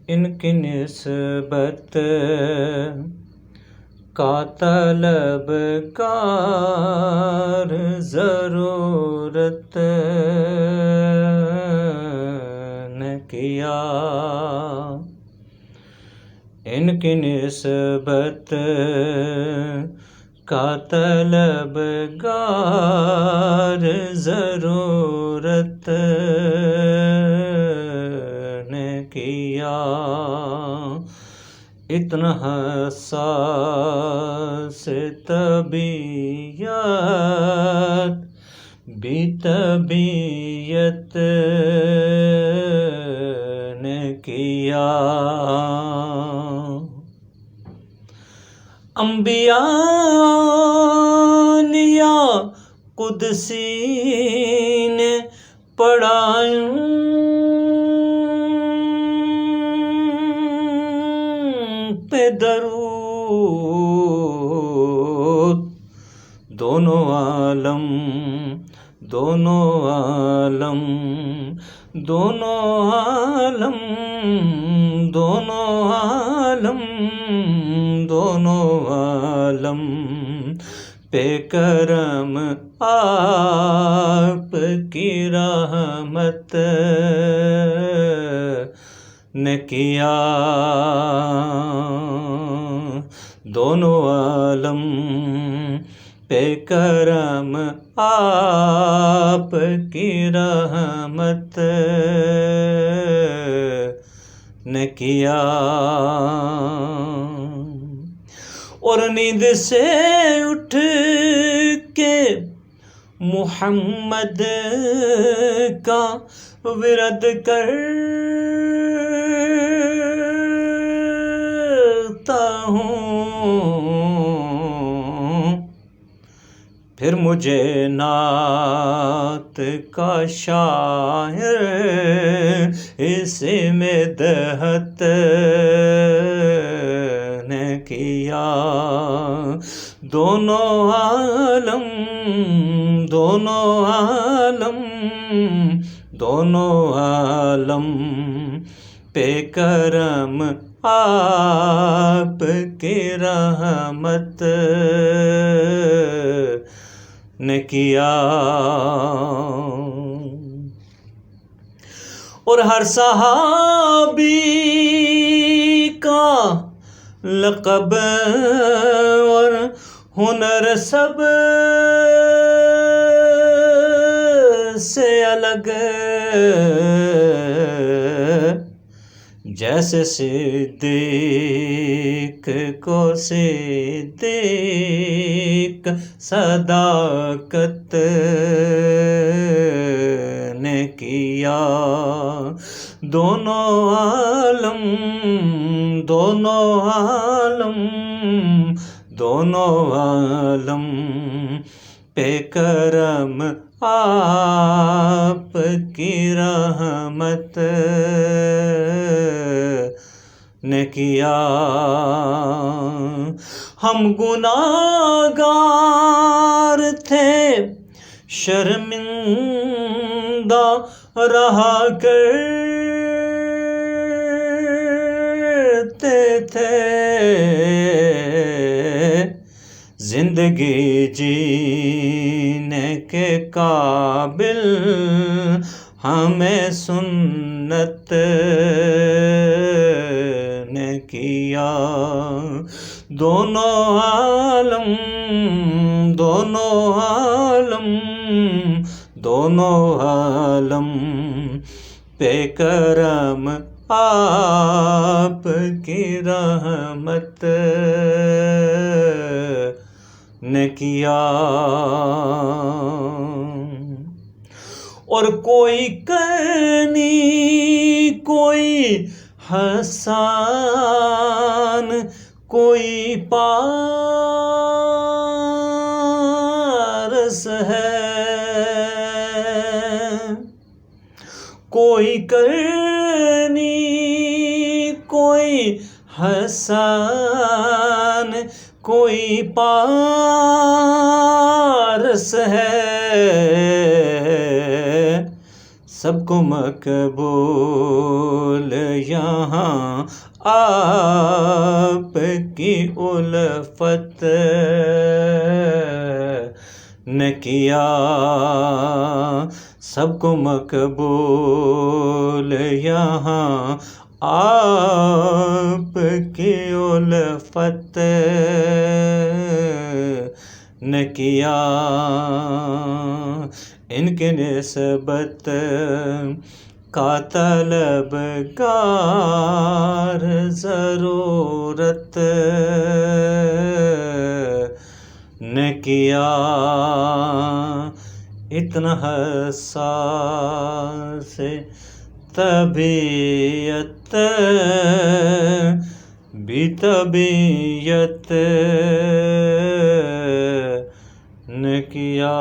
ان کی نسبت کا طلبگار ضرورت نے کیا، ان کی نسبت کا طلبگار ضرورت نے کیا، اتنا حساس طبیعت بھی طبیعت نے کیا، انبیاء لیا قدسی نے پڑھائیں پہ درود، دونوں عالم دونوں عالم دونوں عالم دونوں عالم دونوں عالم پہ کرم آپ کی رحمت نے کیا، دونوں عالم پہ کرم آپ کی رحمت نے کیا، اور نیند سے اٹھ کے محمد کا ورد کرتا ہوں، پھر مجھے نعت کا شاعر اس میں دہت نے کیا، دونوں عالم دونوں عالم دونوں عالم پہ کرم آپ کی رحمت نے کیا، اور ہر صحابی کا لقب اور ہنر سب سے الگ، جیسے صدیق کو صدیق صداقت نے کیا، دونوں عالم دونوں عالم دونوں عالم پہ کرم آپ کی رحمت نے کیا، ہم گناہگار تھے شرمندہ رہا کرتے تھے، زندگی جینے کے قابل ہمیں سنت نے کیا، دونوں عالم دونوں عالم دونوں عالم پہ کرم آپ کی رحمت نے کیا، اور کوئی کرنی کوئی حسان کوئی پارس ہے، کوئی کرنی کوئی حسان کوئی پارس ہے، سب کو مقبول یہاں آپ کی الفت نے کیا، سب کو مقبول یہاں آپ کی الفت نے کیا، ان کی نسبت کا طلبگار ضرورت نے کیا، اتنا حساس طبیعت بھی طبیعت نے کیا۔